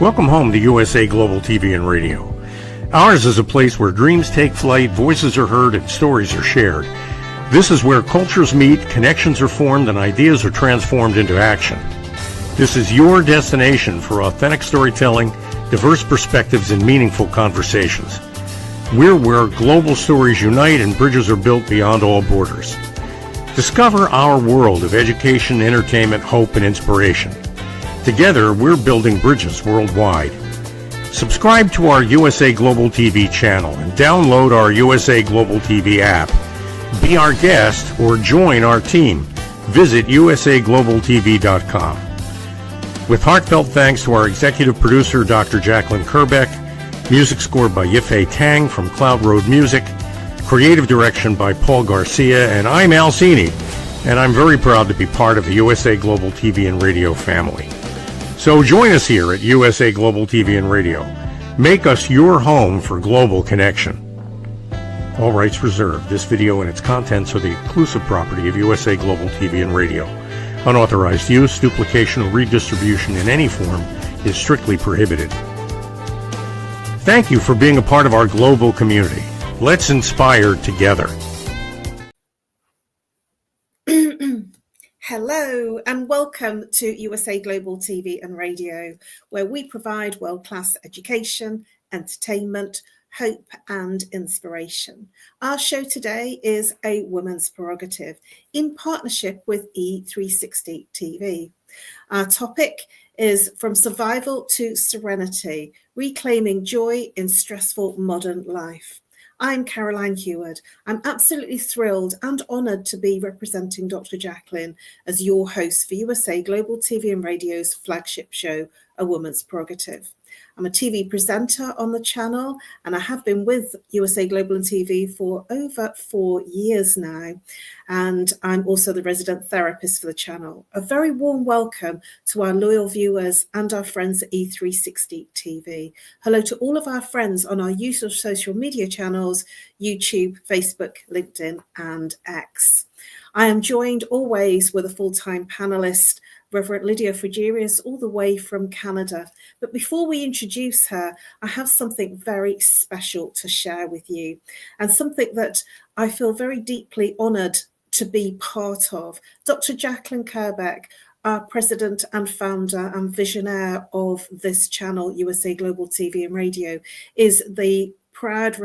Welcome home to USA Global TV and Radio. Ours is a place where dreams take flight, voices are heard, and stories are shared. This is where cultures meet, connections are formed, and ideas are transformed into action. This is your destination for authentic storytelling, diverse perspectives, and meaningful conversations. We're where global stories unite and bridges are built beyond all borders. Discover our world of education, entertainment, hope, and inspiration. Together, we're building bridges worldwide. Subscribe to our USA Global TV channel and download our USA Global TV app. Be our guest or join our team. Visit usaglobaltv.com. With heartfelt thanks to our executive producer, Dr. Jacqueline Kerbeck, music scored by Yifei Tang from Cloud Road Music, creative direction by Paul Garcia, and I'm Al Cini, and I'm very proud to be part of the USA Global TV and Radio family. So join us here at USA Global TV and Radio. Make us your home for global connection. All rights reserved. This video and its contents are the exclusive property of USA Global TV and Radio. Unauthorized use, duplication, or redistribution in any form is strictly prohibited. Thank you for being a part of our global community. Let's inspire together. Hello and welcome to USA Global TV and Radio, where we provide world-class education, entertainment, hope and inspiration. Our show today is A Woman's Prerogative in partnership with E360 TV. Our topic is From Survival to Serenity, Reclaiming Joy in Stressful Modern Life. I'm Caroline Heward. I'm absolutely thrilled and honoured to be representing Dr. Jacqueline as your host for USA Global TV and Radio's flagship show, A Woman's Prerogative. I'm a TV presenter on the channel, and I have been with USA Global and TV for over 4 years now. And I'm also the resident therapist for the channel. A very warm welcome to our loyal viewers and our friends at E360 TV. Hello to all of our friends on our usual social media channels, YouTube, Facebook, LinkedIn, and X. I am joined always with a full-time panelist, Reverend Lydia Fougeres, all the way from Canada. But before we introduce her, I have something very special to share with you, and something that I feel very deeply honoured to be part of. Dr. Jacqueline Kerbeck, our president and founder and visionaire of this channel, USA Global TV and Radio, is the proud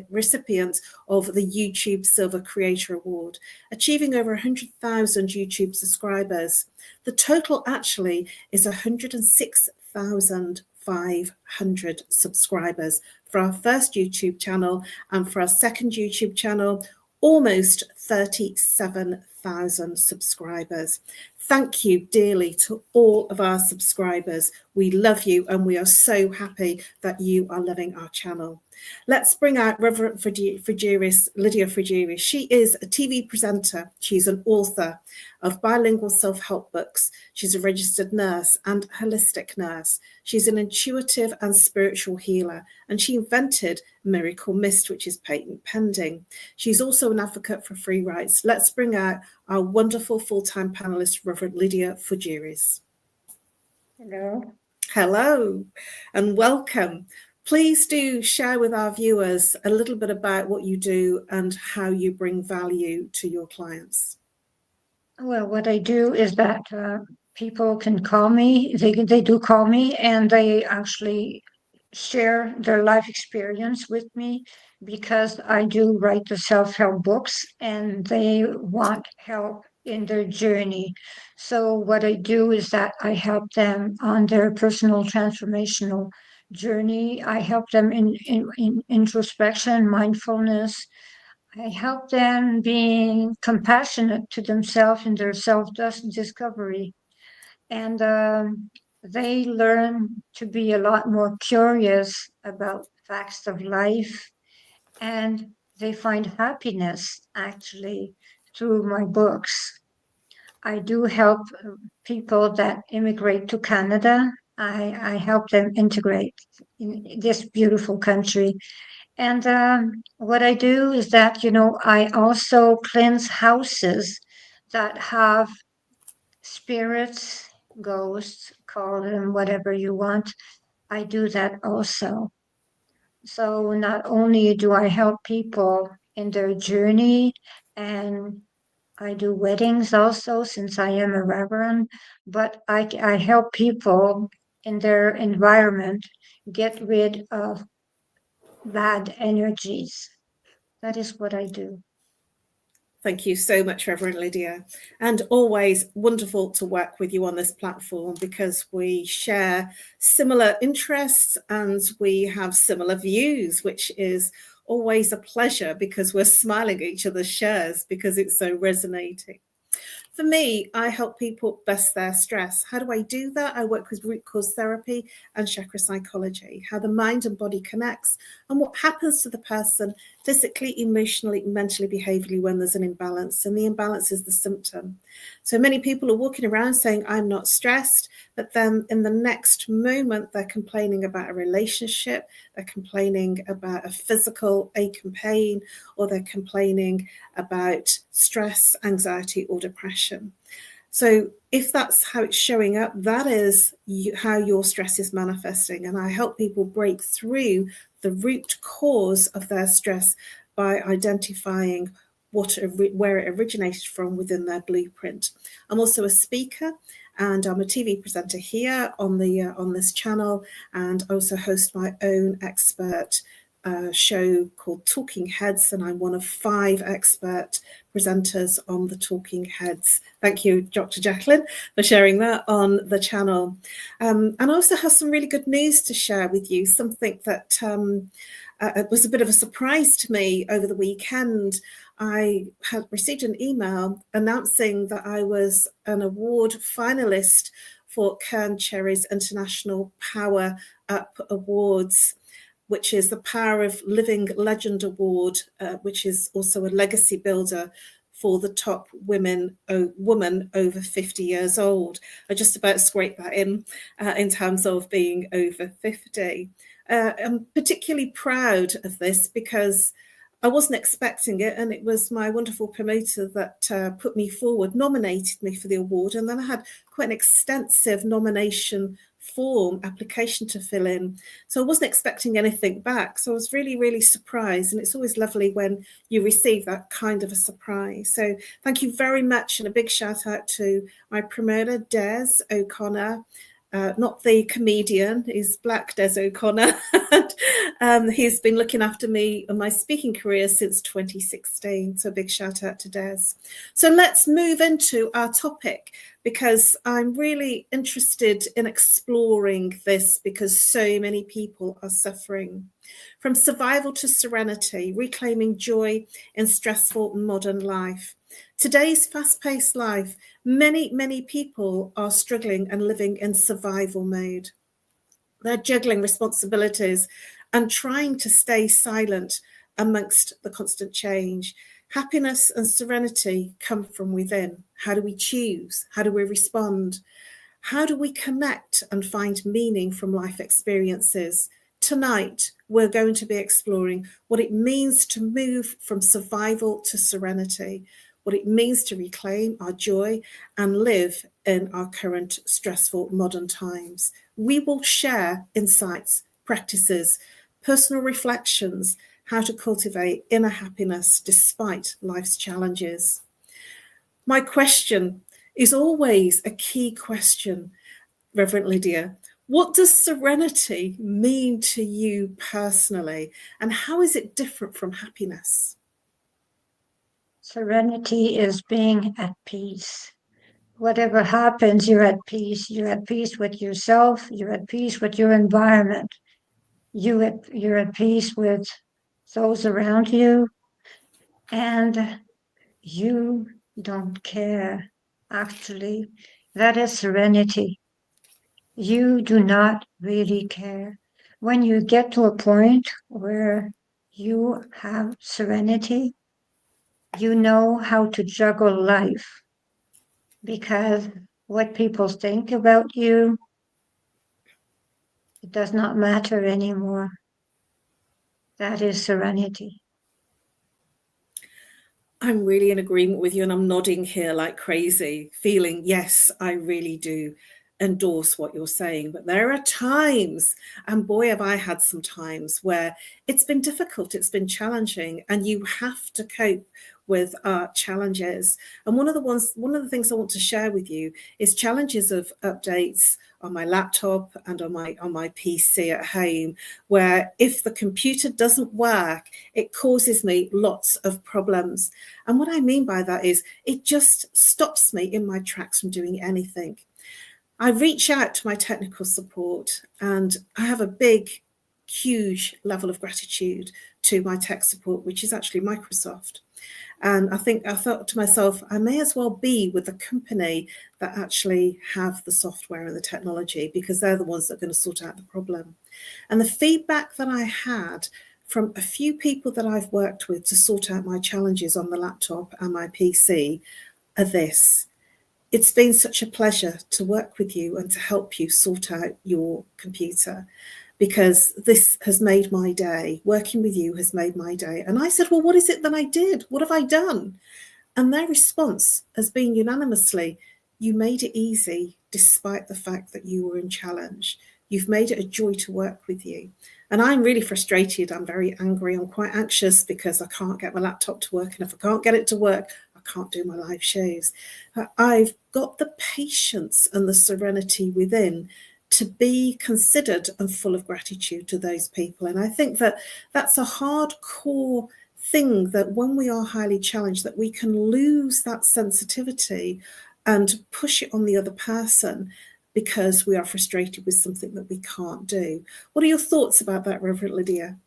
recipient of the YouTube Silver Creator Award, achieving over 100,000 YouTube subscribers. The total actually is 106,500 subscribers for our first YouTube channel, and for our second YouTube channel, almost 37,000 subscribers. Thank you dearly to all of our subscribers. We love you and we are so happy that you are loving our channel. Let's bring out Reverend Fougeres, Lydia Fougeres. She is a TV presenter. She's an author of bilingual self-help books. She's a registered nurse and holistic nurse. She's an intuitive and spiritual healer, and she invented Miracle Mist, which is patent pending. She's also an advocate for free rights. Let's bring out our wonderful full-time panelist, Reverend Lydia Fougeres. Hello. Hello, and welcome. Please do share with our viewers a little bit about what you do and how you bring value to your clients. Well, what I do is that people can call me. They do call me, and they actually share their life experience with me, because I do write the self-help books, and they want help in their journey. So what I do is that I help them on their personal transformational journey. I help them in introspection, mindfulness. I help them being compassionate to themselves in their self-discovery. And they learn to be a lot more curious about facts of life. And they find happiness, actually, through my books. I do help people that immigrate to Canada. I help them integrate in this beautiful country. And what I do is that, I also cleanse houses that have spirits, ghosts, call them whatever you want, I do that also. So not only do I help people in their journey, and I do weddings also since I am a reverend, but I help people in their environment get rid of bad energies. That is what I do. Thank you so much, Reverend Lydia. And always wonderful to work with you on this platform because we share similar interests and we have similar views, which is always a pleasure because we're smiling at each other's shares because it's so resonating. For me, I help people bust their stress. How do I do that? I work with root cause therapy and chakra psychology, how the mind and body connects and what happens to the person physically, emotionally, mentally, behaviorally when there's an imbalance. And the imbalance is the symptom. So many people are walking around saying, I'm not stressed, but then in the next moment, they're complaining about a relationship, they're complaining about a physical ache and pain, or they're complaining about stress, anxiety, or depression. So if that's how it's showing up, that is how your stress is manifesting. And I help people break through the root cause of their stress by identifying where it originated from within their blueprint. I'm also a speaker and I'm a TV presenter here on this channel, and I also host my own expert show called Talking Heads, and I'm one of 5 expert presenters on the Talking Heads. Thank you, Dr. Jacqueline, for sharing that on the channel. And I also have some really good news to share with you, something that was a bit of a surprise to me over the weekend. I had received an email announcing that I was an award finalist for Kern Cherry's International Power Up Awards, which is the Power of Living Legend Award, which is also a legacy builder for the top woman over 50 years old. I just about scraped that in terms of being over 50. I'm particularly proud of this because I wasn't expecting it, and it was my wonderful promoter that put me forward, nominated me for the award, and then I had quite an extensive nomination form application to fill in. So I wasn't expecting anything back. So I was really, really surprised. And it's always lovely when you receive that kind of a surprise. So thank you very much. And a big shout out to my promoter, Des O'Connor. Not the comedian, he's Black Des O'Connor. He's been looking after me in my speaking career since 2016. So a big shout out to Des. So let's move into our topic, because I'm really interested in exploring this because so many people are suffering. From survival to serenity, reclaiming joy in stressful modern life. Today's fast-paced life, many people are struggling and living in survival mode. They're juggling responsibilities and trying to stay silent amongst the constant change. Happiness and serenity come from within. How do we choose? How do we respond? How do we connect and find meaning from life experiences? Tonight, we're going to be exploring what it means to move from survival to serenity, what it means to reclaim our joy and live in our current stressful modern times. We will share insights, practices, personal reflections, how to cultivate inner happiness despite life's challenges. My question is always a key question, Reverend Lydia. What does serenity mean to you personally, and how is it different from happiness? Serenity is being at peace. Whatever happens, you're at peace. You're at peace with yourself. You're at peace with your environment. You're at peace with those around you, and you don't care. Actually, that is serenity. You do not really care. When you get to a point where you have serenity, you know how to juggle life, because what people think about you, it does not matter anymore. That is serenity. I'm really in agreement with you, and I'm nodding here like crazy, feeling, yes, I really do endorse what you're saying, but there are times, and boy, have I had some times where it's been difficult, it's been challenging, and you have to cope with challenges. And one of the things I want to share with you is challenges of updates on my laptop and on my PC at home, where if the computer doesn't work, it causes me lots of problems. And what I mean by that is it just stops me in my tracks from doing anything. I reach out to my technical support, and I have a big, huge level of gratitude to my tech support, which is actually Microsoft. And I thought to myself, I may as well be with a company that actually have the software and the technology, because they're the ones that are going to sort out the problem. And the feedback that I had from a few people that I've worked with to sort out my challenges on the laptop and my PC are this: it's been such a pleasure to work with you and to help you sort out your computer, because this has made my day. Working with you has made my day. And I said, well, what is it that I did? What have I done? And their response has been unanimously, you made it easy despite the fact that you were in challenge. You've made it a joy to work with you. And I'm really frustrated. I'm very angry. I'm quite anxious because I can't get my laptop to work. And if I can't get it to work, I can't do my live shows. I've got the patience and the serenity within to be considered and full of gratitude to those people. And I think that that's a hardcore thing, that when we are highly challenged, that we can lose that sensitivity and push it on the other person because we are frustrated with something that we can't do. What are your thoughts about that, Reverend Lydia?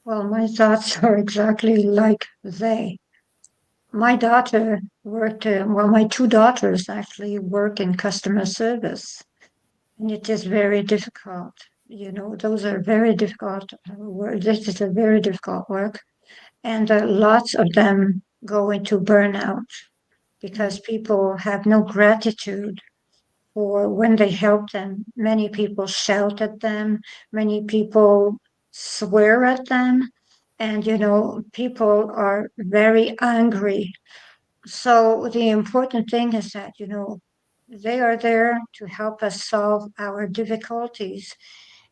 Well, my thoughts are exactly like they. My daughter worked, my two daughters actually work in customer service. And it is very difficult. Those are very difficult work. This is a very difficult work. And lots of them go into burnout because people have no gratitude for when they help them. Many people shout at them. Many people swear at them. And, people are very angry. So the important thing is that, they are there to help us solve our difficulties.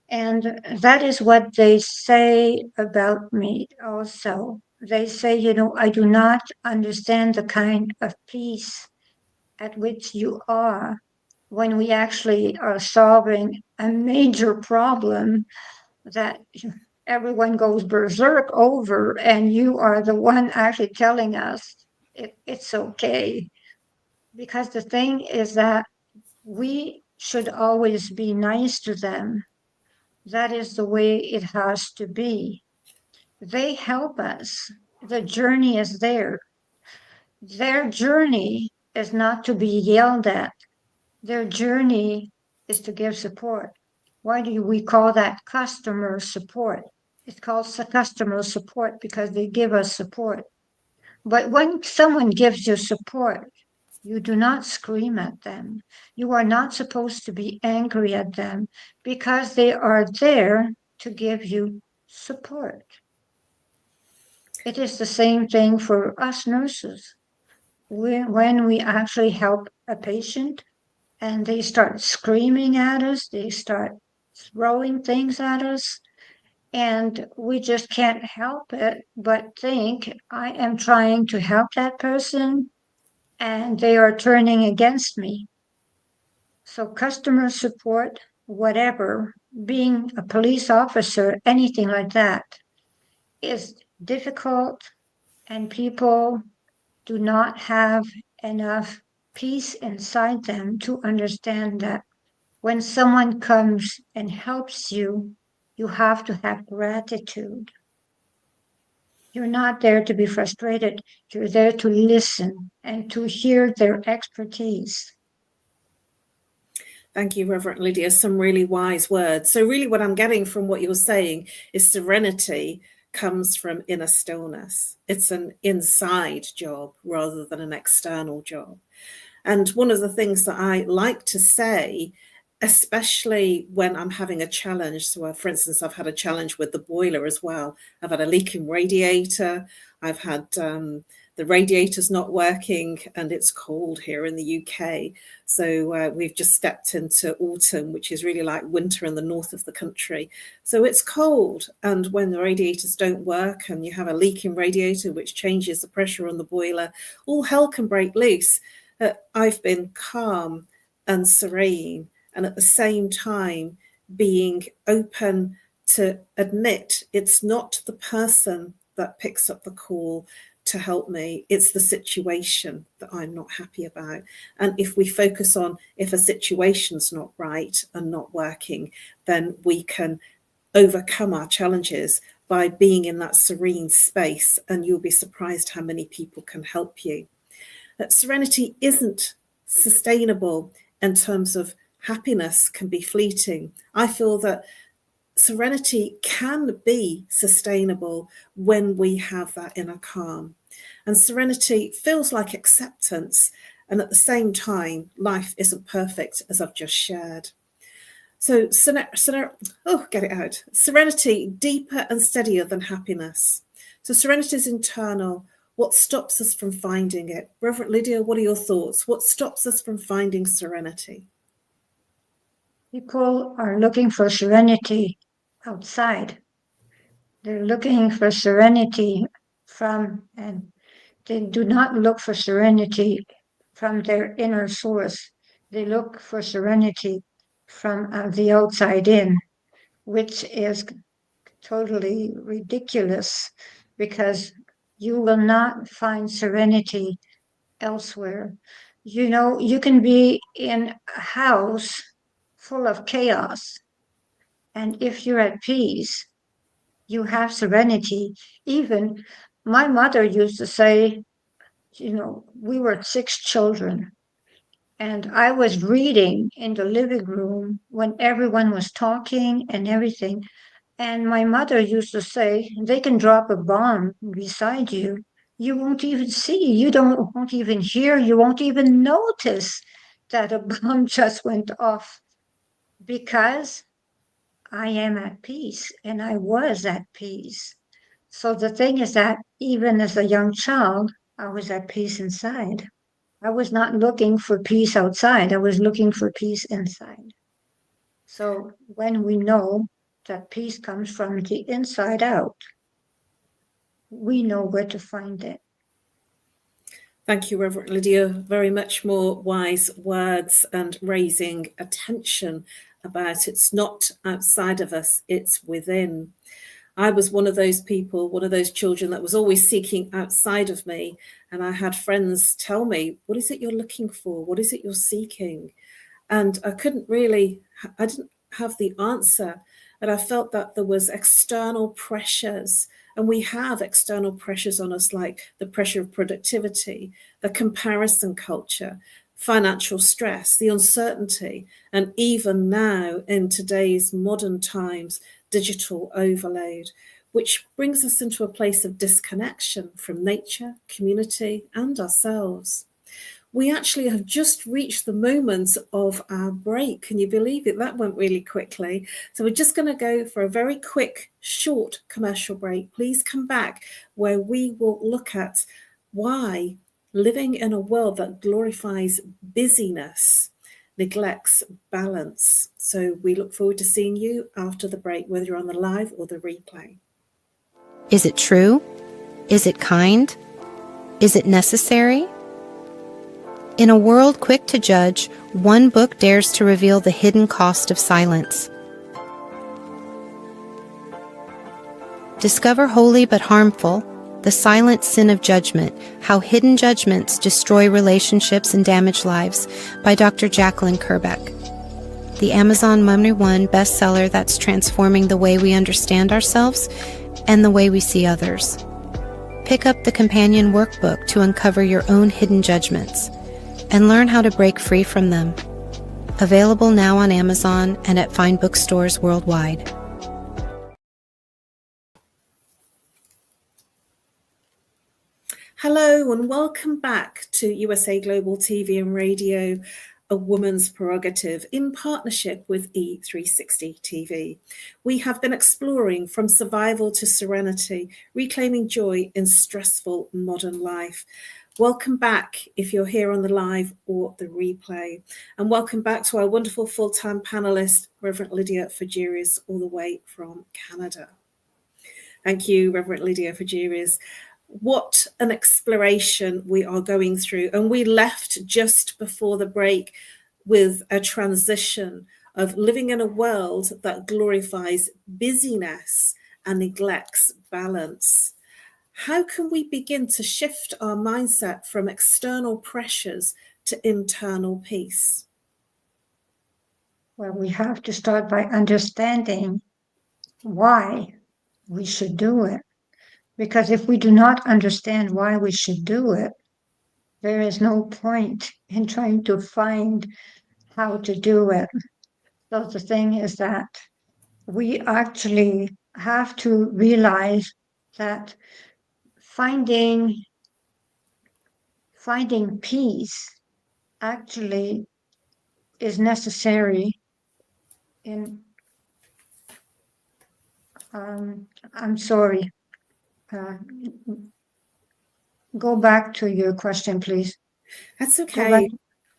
And that is what they say about me also. They say, I do not understand the kind of peace at which you are when we actually are solving a major problem that everyone goes berserk over, and you are the one actually telling us it's okay. Because the thing is that we should always be nice to them. That is the way it has to be. They help us. The journey is there. Their journey is not to be yelled at. Their journey is to give support. Why do we call that customer support? It's called customer support because they give us support. But when someone gives you support, you do not scream at them. You are not supposed to be angry at them because they are there to give you support. It is the same thing for us nurses. When we actually help a patient and they start screaming at us, they start throwing things at us, and we just can't help it but think, I am trying to help that person, and they are turning against me. So customer support, whatever, being a police officer, anything like that, is difficult, and people do not have enough peace inside them to understand that when someone comes and helps you, you have to have gratitude. You're not there to be frustrated. You're there to listen and to hear their expertise. Thank you, Reverend Lydia. Some really wise words. So really what I'm getting from what you're saying is serenity comes from inner stillness. It's an inside job rather than an external job. And one of the things that I like to say, especially when I'm having a challenge. So, for instance, I've had a challenge with the boiler as well. I've had a leaking radiator. I've had the radiator's not working and it's cold here in the UK. So we've just stepped into autumn, which is really like winter in the north of the country. So it's cold. And when the radiators don't work and you have a leaking radiator, which changes the pressure on the boiler, all hell can break loose. I've been calm and serene, and at the same time being open to admit it's not the person that picks up the call to help me, it's the situation that I'm not happy about. And if we focus on if a situation's not right and not working, then we can overcome our challenges by being in that serene space, and you'll be surprised how many people can help you. That serenity isn't sustainable in terms of happiness, can be fleeting. I feel that serenity can be sustainable when we have that inner calm. And serenity feels like acceptance. And at the same time, life isn't perfect, as I've just shared. So, serenity, deeper and steadier than happiness. So serenity is internal. What stops us from finding it? Reverend Lydia, what are your thoughts? What stops us from finding serenity? People are looking for serenity outside. They're looking for serenity from, and they do not look for serenity from their inner source. They look for serenity from the outside in, which is totally ridiculous, because you will not find serenity elsewhere. You know, you can be in a house full of chaos, and if you're at peace, you have serenity. Even my mother used to say, you know, we were 6 children, and I was reading in the living room when everyone was talking and everything. And my mother used to say, they can drop a bomb beside you. You won't even see, won't even hear, you won't even notice that a bomb just went off, because I am at peace, and I was at peace. So the thing is that even as a young child, I was at peace inside. I was not looking for peace outside, I was looking for peace inside. So when we know that peace comes from the inside out, we know where to find it. Thank you, Reverend Lydia. Very much more wise words and raising attention about it's not outside of us, it's within. I was one of those people, one of those children that was always seeking outside of me. And I had friends tell me, what is it you're looking for? What is it you're seeking? And I didn't have the answer. And I felt that there was external pressures. And we have external pressures on us, like the pressure of productivity, the comparison culture, financial stress, the uncertainty, and even now in today's modern times, digital overload, which brings us into a place of disconnection from nature, community, and ourselves. We actually have just reached the moment of our break. Can you believe it? That went really quickly. So we're just going to go for a very quick, short commercial break. Please come back, where we will look at why living in a world that glorifies busyness neglects balance. So we look forward to seeing you after the break, whether you're on the live or the replay. Is it true? Is it kind? Is it necessary? In a world quick to judge, one book dares to reveal the hidden cost of silence. Discover Holy but Harmful: The Silent Sin of Judgment, How Hidden Judgments Destroy Relationships and Damage Lives, by Dr. Jacqueline Kerbeck. The Amazon #1 bestseller that's transforming the way we understand ourselves and the way we see others. Pick up the companion workbook to uncover your own hidden judgments and learn how to break free from them. Available now on Amazon and at fine bookstores worldwide. Hello and welcome back to USA Global TV and Radio, A Woman's Prerogative in partnership with E360 TV. We have been exploring from survival to serenity, reclaiming joy in stressful modern life. Welcome back if you're here on the live or the replay. And welcome back to our wonderful full-time panelist, Reverend Lydia Fougeres, all the way from Canada. Thank you, Reverend Lydia Fougeres. What an exploration we are going through. And we left just before the break with a transition of living in a world that glorifies busyness and neglects balance. How can we begin to shift our mindset from external pressures to internal peace? Well, we have to start by understanding why we should do it. Because if we do not understand why we should do it, there is no point in trying to find how to do it. So the thing is that we actually have to realize that finding peace actually is necessary in, I'm sorry, go back to your question, please. That's okay.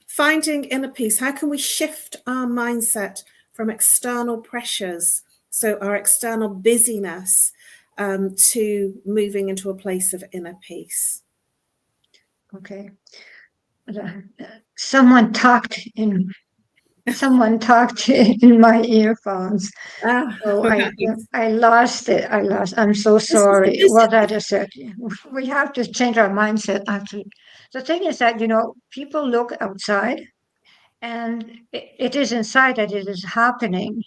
Finding inner peace. How can we shift our mindset from external pressures, so our external busyness, to moving into a place of inner peace? Okay. Someone talked in my earphones. So I lost it. I'm so sorry. Well, that is it. We have to change our mindset, actually. The thing is that, people look outside and it is inside that it is happening.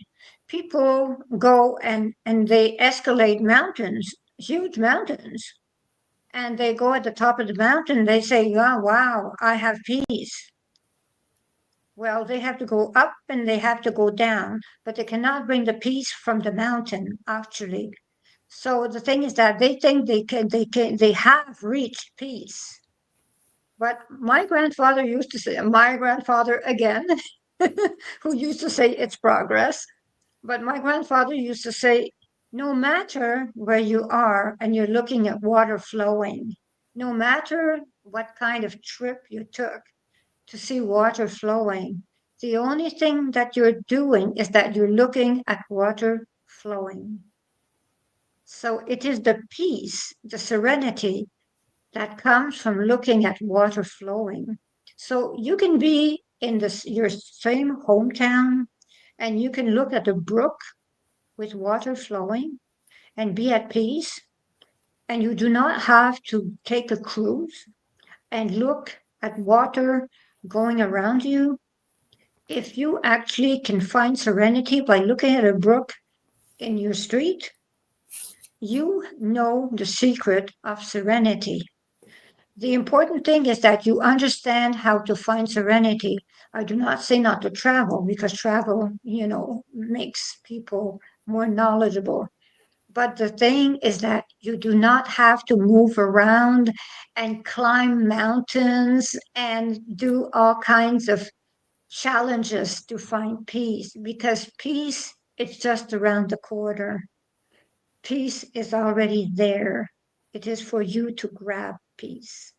People go and they escalate mountains, huge mountains. And they go at the top of the mountain, they say, oh, wow, I have peace. Well, they have to go up and they have to go down, but they cannot bring the peace from the mountain, actually. So the thing is that they think they have reached peace. But my grandfather again, who used to say it's progress, but my grandfather used to say, no matter where you are and you're looking at water flowing, no matter what kind of trip you took to see water flowing, the only thing that you're doing is that you're looking at water flowing. So it is the peace, the serenity that comes from looking at water flowing. So you can be in your same hometown and you can look at a brook with water flowing and be at peace. And you do not have to take a cruise and look at water going around you. If you actually can find serenity by looking at a brook in your street, you know the secret of serenity. The important thing is that you understand how to find serenity. I do not say not to travel, because travel, makes people more knowledgeable. But the thing is that you do not have to move around and climb mountains and do all kinds of challenges to find peace, because peace is just around the corner. Peace is already there. It is for you to grab peace.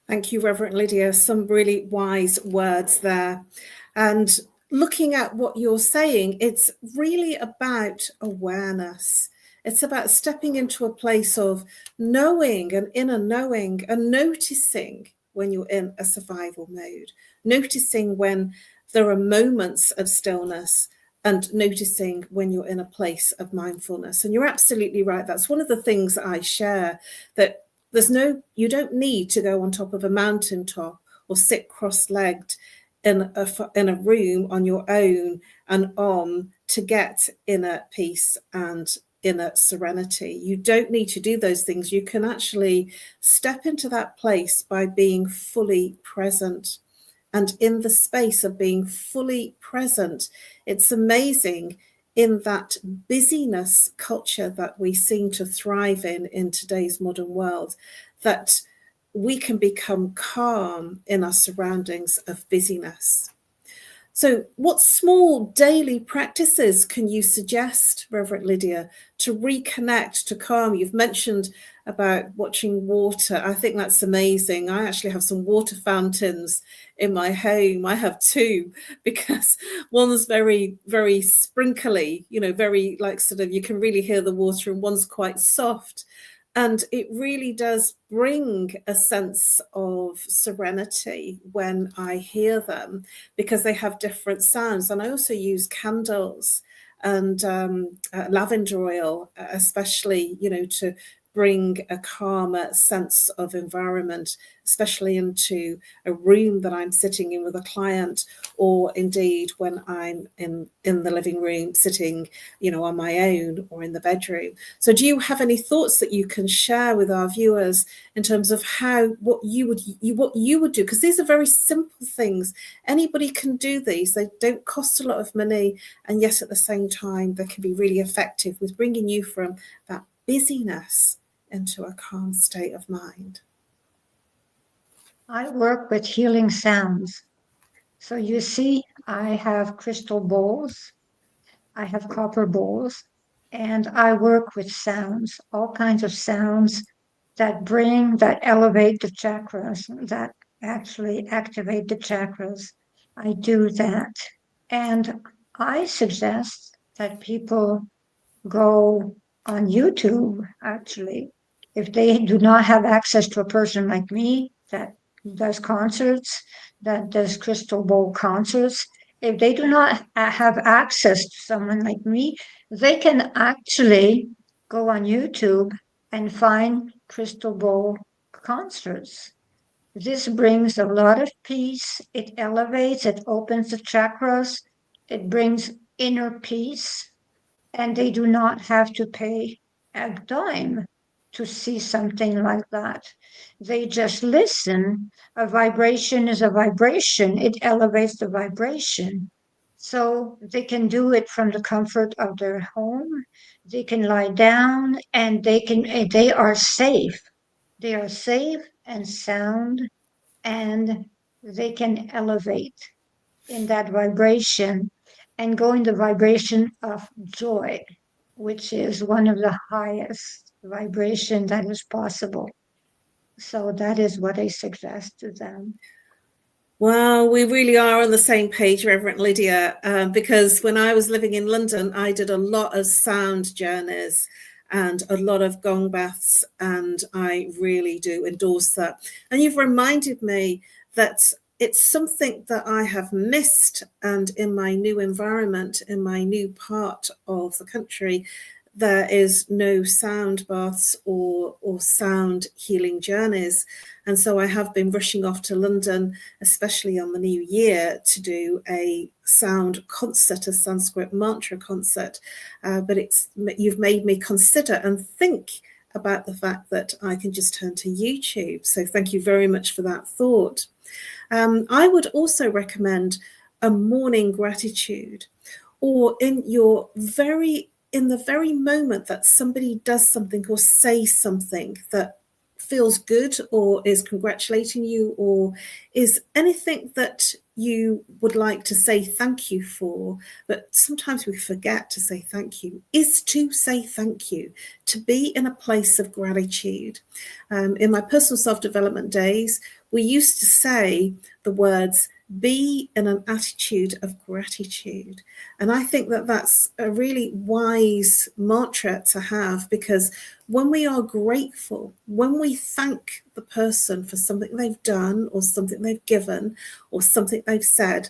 Thank you, Reverend Lydia. Some really wise words there. And looking at what you're saying, it's really about awareness. It's about stepping into a place of knowing, an inner knowing, and noticing when you're in a survival mode, noticing when there are moments of stillness, and noticing when you're in a place of mindfulness. And you're absolutely right. That's one of the things that I share, that you don't need to go on top of a mountaintop or sit cross-legged in a room on your own and to get inner peace and inner serenity. You don't need to do those things. You can actually step into that place by being fully present. And in the space of being fully present, it's amazing, in that busyness culture that we seem to thrive in today's modern world, that we can become calm in our surroundings of busyness. So what small daily practices can you suggest, Reverend Lydia, to reconnect, to calm? You've mentioned about watching water. I think that's amazing. I actually have some water fountains in my home. I have two, because one's very, very sprinkly, very like sort of, you can really hear the water, and one's quite soft. And it really does bring a sense of serenity when I hear them, because they have different sounds. And I also use candles and lavender oil, especially, to bring a calmer sense of environment, especially into a room that I'm sitting in with a client, or indeed when I'm in the living room sitting, on my own, or in the bedroom. So do you have any thoughts that you can share with our viewers in terms of what you would do? Because these are very simple things. Anybody can do these. They don't cost a lot of money, and yet at the same time they can be really effective with bringing you from that busyness into a calm state of mind. I work with healing sounds. So you see, I have crystal bowls, I have copper bowls, and I work with sounds, all kinds of sounds that elevate the chakras, that actually activate the chakras. I do that. And I suggest that people go on YouTube, actually, if they do not have access to a person like me that does concerts, that does crystal bowl concerts. If they do not have access to someone like me, they can actually go on YouTube and find crystal bowl concerts. This brings a lot of peace. It elevates, it opens the chakras, it brings inner peace, and they do not have to pay a dime to see something like that. They just listen. A vibration is a vibration. It elevates the vibration. So they can do it from the comfort of their home. They can lie down, and they are safe. They are safe and sound, and they can elevate in that vibration and go in the vibration of joy, which is one of the highest vibration that is possible. So that is what I suggest to them. Well, we really are on the same page, Reverend Lydia, because when I was living in London, I did a lot of sound journeys and a lot of gong baths, and I really do endorse that. And you've reminded me that it's something that I have missed, and in my new environment, in my new part of the country, there is no sound baths or sound healing journeys. And so I have been rushing off to London, especially on the new year, to do a sound concert, a Sanskrit mantra concert. But you've made me consider and think about the fact that I can just turn to YouTube. So thank you very much for that thought. I would also recommend a morning gratitude, or in the very moment that somebody does something or says something that feels good, or is congratulating you, or is anything that you would like to say thank you for, but sometimes we forget to say thank you, is to say thank you, to be in a place of gratitude. In my personal self-development days, we used to say the words, be in an attitude of gratitude. And I think that that's a really wise mantra to have, because when we are grateful, when we thank the person for something they've done, or something they've given, or something they've said,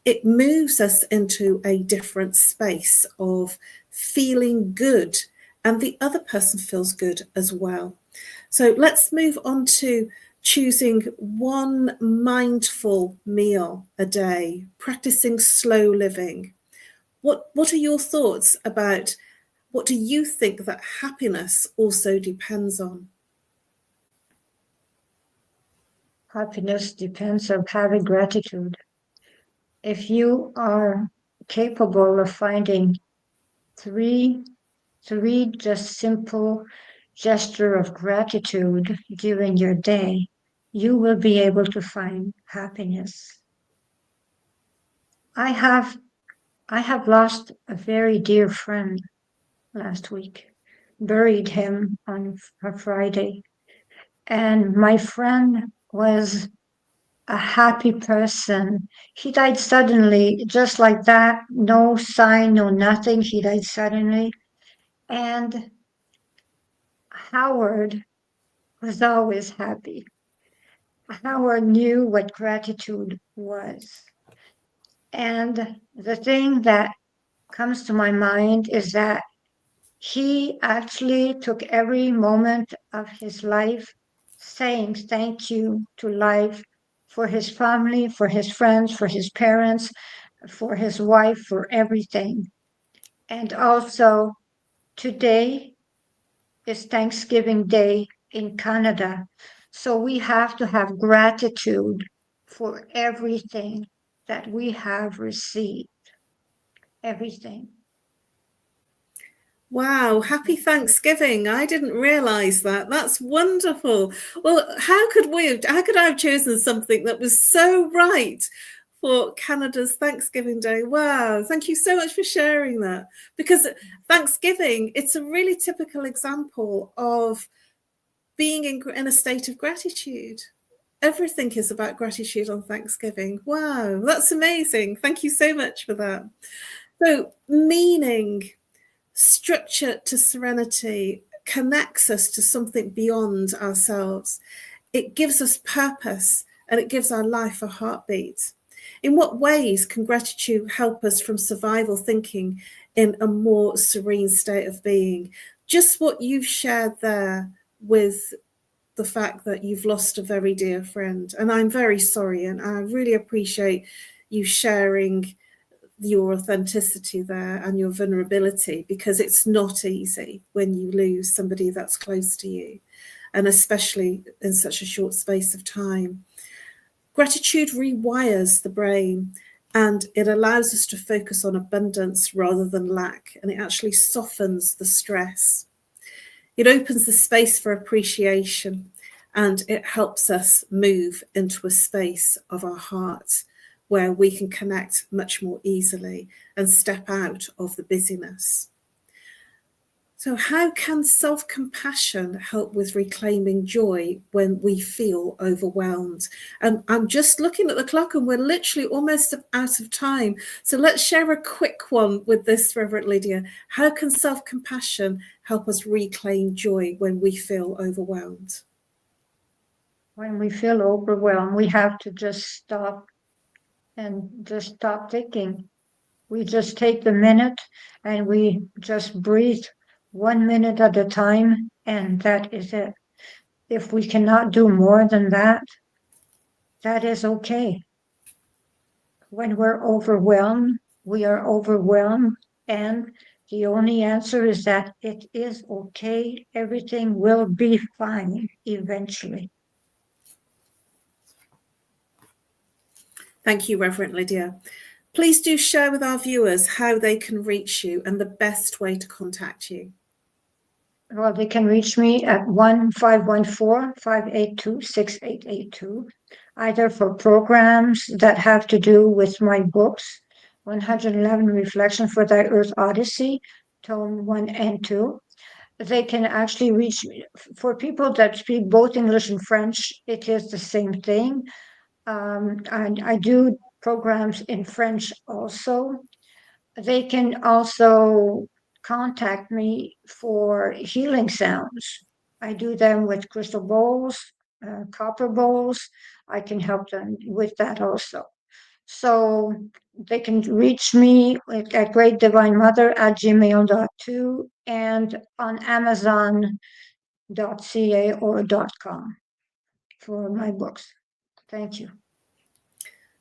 it moves us into a different space of feeling good, and the other person feels good as well. So let's move on to choosing one mindful meal a day, practicing slow living. What are your thoughts about, what do you think that happiness also depends on? Happiness depends on having gratitude. If you are capable of finding three just simple gesture of gratitude during your day, you will be able to find happiness. I have lost a very dear friend last week, buried him on a Friday. And my friend was a happy person. He died suddenly, just like that, no sign, no nothing. He died suddenly. And Howard was always happy. Howard knew what gratitude was. And the thing that comes to my mind is that he actually took every moment of his life saying thank you to life for his family, for his friends, for his parents, for his wife, for everything. And also, today is Thanksgiving Day in Canada. So we have to have gratitude for everything that we have received. Everything. Wow, happy Thanksgiving. I didn't realize that. That's wonderful. Well, how could I have chosen something that was so right for Canada's Thanksgiving Day? Wow, thank you so much for sharing that. Because Thanksgiving, it's a really typical example of being in a state of gratitude. Everything is about gratitude on Thanksgiving. Wow, that's amazing. Thank you so much for that. So, meaning, structure to serenity connects us to something beyond ourselves. It gives us purpose and it gives our life a heartbeat. In what ways can gratitude help us from survival thinking in a more serene state of being? Just what you've shared there with the fact that you've lost a very dear friend. And I'm very sorry, and I really appreciate you sharing your authenticity there and your vulnerability, because it's not easy when you lose somebody that's close to you, and especially in such a short space of time. Gratitude rewires the brain and it allows us to focus on abundance rather than lack, and it actually softens the stress. It opens the space for appreciation and it helps us move into a space of our heart where we can connect much more easily and step out of the busyness. So how can self-compassion help with reclaiming joy when we feel overwhelmed? And I'm just looking at the clock and we're literally almost out of time. So let's share a quick one with this, Reverend Lydia. How can self-compassion help us reclaim joy when we feel overwhelmed? When we feel overwhelmed, we have to just stop and just stop thinking. We just take the minute and we just breathe 1 minute at a time, and that is it. If we cannot do more than that, that is okay. When we're overwhelmed, we are overwhelmed, and the only answer is that it is okay. Everything will be fine eventually. Thank you, Reverend Lydia. Please do share with our viewers how they can reach you and the best way to contact you. Well, they can reach me at 1-514-582-6882, either for programs that have to do with my books, 111 Reflection for Thy Earth Odyssey, Tome 1 and 2. They can actually reach me. For people that speak both English and French, it is the same thing. And I do programs in French also. They can also contact me for healing sounds. I do them with crystal bowls, copper bowls. I can help them with that also. So they can reach me at greatdivinemother@gmail.com and on amazon.ca or .com for my books. Thank you.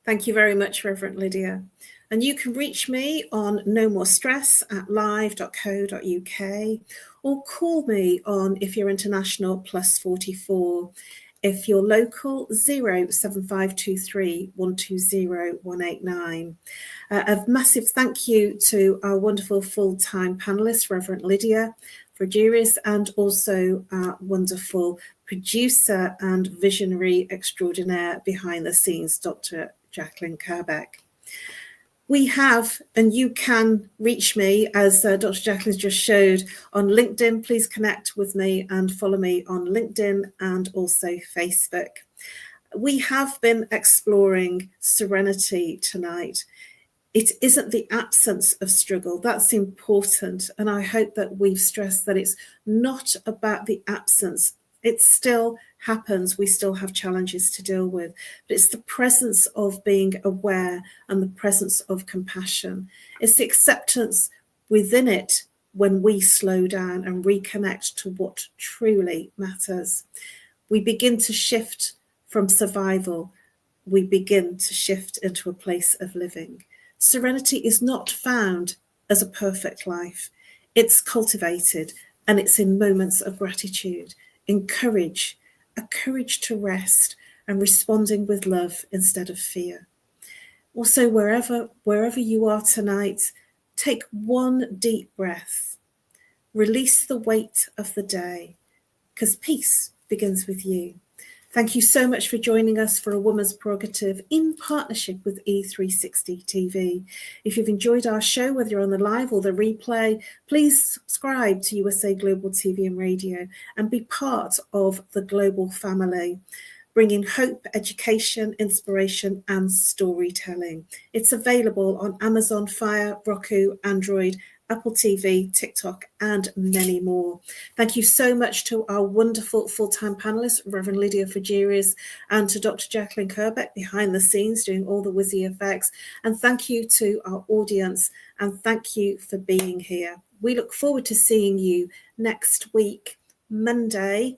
Thank you very much, Reverend Lydia. And you can reach me on No More Stress at live.co.uk, or call me on, if you're international, +44. If you're local, 07523 120 189. A massive thank you to our wonderful full-time panelist, Reverend Lydia. Fougeres, and also our wonderful producer and visionary extraordinaire behind the scenes, Dr. Jacqueline Kerbeck. We have, and you can reach me, as Dr. Jacqueline just showed, on LinkedIn. Please connect with me and follow me on LinkedIn and also Facebook. We have been exploring serenity tonight. It isn't the absence of struggle. That's important. And I hope that we've stressed that it's not about the absence. It still happens. We still have challenges to deal with. But it's the presence of being aware and the presence of compassion. It's the acceptance within it when we slow down and reconnect to what truly matters. We begin to shift from survival. We begin to shift into a place of living. Serenity is not found as a perfect life. It's cultivated, and it's in moments of gratitude, encourage, a courage to rest, and responding with love instead of fear. Also, wherever you are tonight, take one deep breath. Release the weight of the day, because peace begins with you. Thank you so much for joining us for A Woman's Prerogative in partnership with E360 TV. If you've enjoyed our show, whether you're on the live or the replay, please subscribe to USA Global TV and Radio and be part of the global family, bringing hope, education, inspiration, and storytelling. It's available on Amazon Fire, Roku, Android, Apple TV, TikTok, and many more. Thank you so much to our wonderful full-time panelists, Reverend Lydia Fougeres, and to Dr. Jacqueline Kerbeck behind the scenes doing all the whizzy effects. And thank you to our audience, and thank you for being here. We look forward to seeing you next week, Monday,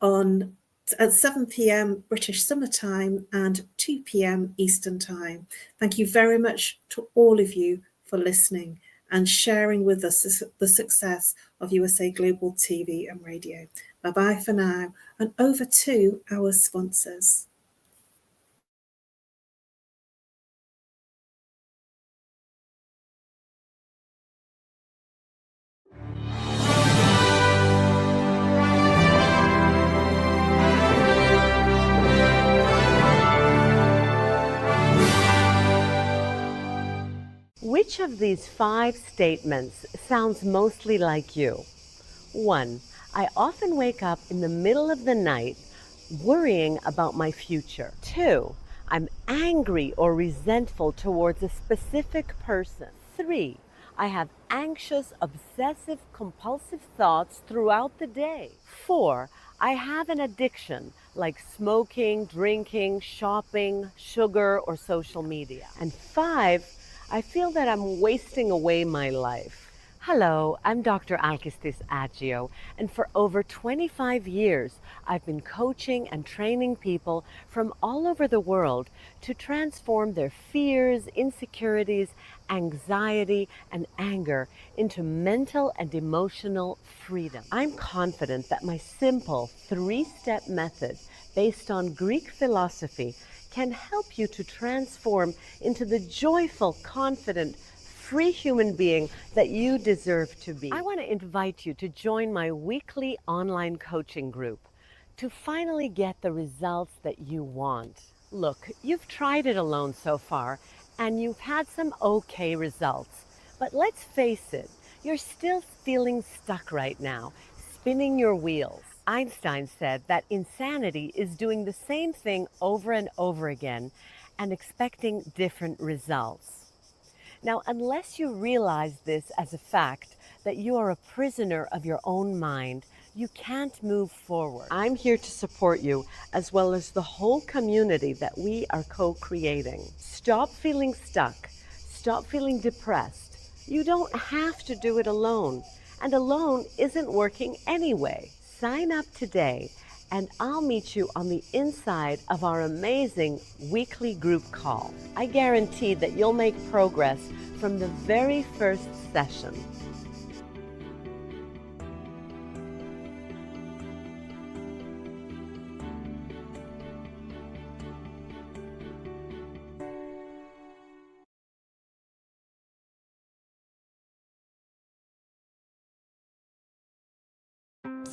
at 7 p.m. British Summer Time and 2 p.m. Eastern Time. Thank you very much to all of you for listening and sharing with us the success of USA Global TV and Radio. Bye-bye for now, and over to our sponsors. Which of these 5 statements sounds mostly like you? 1. I often wake up in the middle of the night worrying about my future. 2. I'm angry or resentful towards a specific person. 3. I have anxious, obsessive, compulsive thoughts throughout the day. 4. I have an addiction like smoking, drinking, shopping, sugar, or social media. And 5, I feel that I'm wasting away my life. Hello, I'm Dr. Alkistis Agio, and for over 25 years, I've been coaching and training people from all over the world to transform their fears, insecurities, anxiety, and anger into mental and emotional freedom. I'm confident that my simple 3-step method based on Greek philosophy can help you to transform into the joyful, confident, free human being that you deserve to be. I want to invite you to join my weekly online coaching group to finally get the results that you want. Look, you've tried it alone so far and you've had some okay results, but let's face it, you're still feeling stuck right now, spinning your wheels. Einstein said that insanity is doing the same thing over and over again and expecting different results. Now, unless you realize this as a fact, that you are a prisoner of your own mind, you can't move forward. I'm here to support you, as well as the whole community that we are co-creating. Stop feeling stuck. Stop feeling depressed. You don't have to do it alone, and alone isn't working anyway. Sign up today, and I'll meet you on the inside of our amazing weekly group call. I guarantee that you'll make progress from the very first session.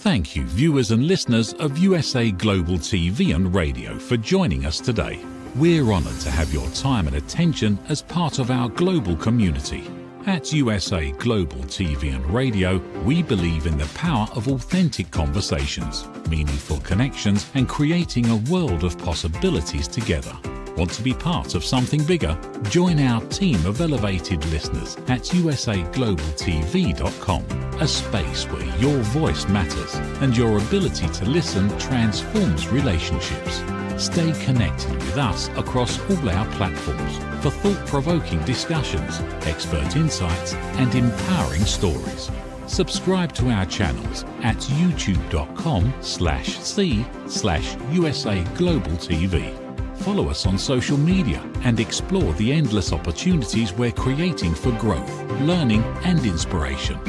Thank you, viewers and listeners of USA Global TV and Radio, for joining us today. We're honoured to have your time and attention as part of our global community. At USA Global TV and Radio, we believe in the power of authentic conversations, meaningful connections, and creating a world of possibilities together. Want to be part of something bigger? Join our team of elevated listeners at usaglobaltv.com, a space where your voice matters and your ability to listen transforms relationships. Stay connected with us across all our platforms for thought-provoking discussions, expert insights, and empowering stories. Subscribe to our channels at youtube.com/c/USA-Global-TV. Follow us on social media and explore the endless opportunities we're creating for growth, learning, and inspiration.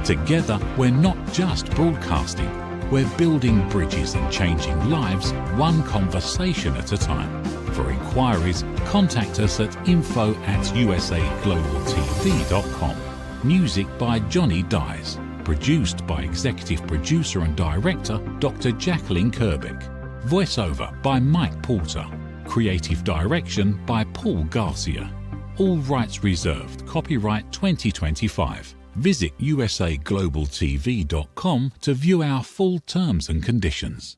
Together, we're not just broadcasting, we're building bridges and changing lives one conversation at a time. For inquiries, contact us at info@usaglobaltv.com. Music by Johnny Dyes. Produced by Executive Producer and Director Dr. Jacqueline Kerbeck. Voiceover by Mike Porter. Creative Direction by Paul Garcia. All rights reserved. Copyright 2025. Visit usaglobaltv.com to view our full terms and conditions.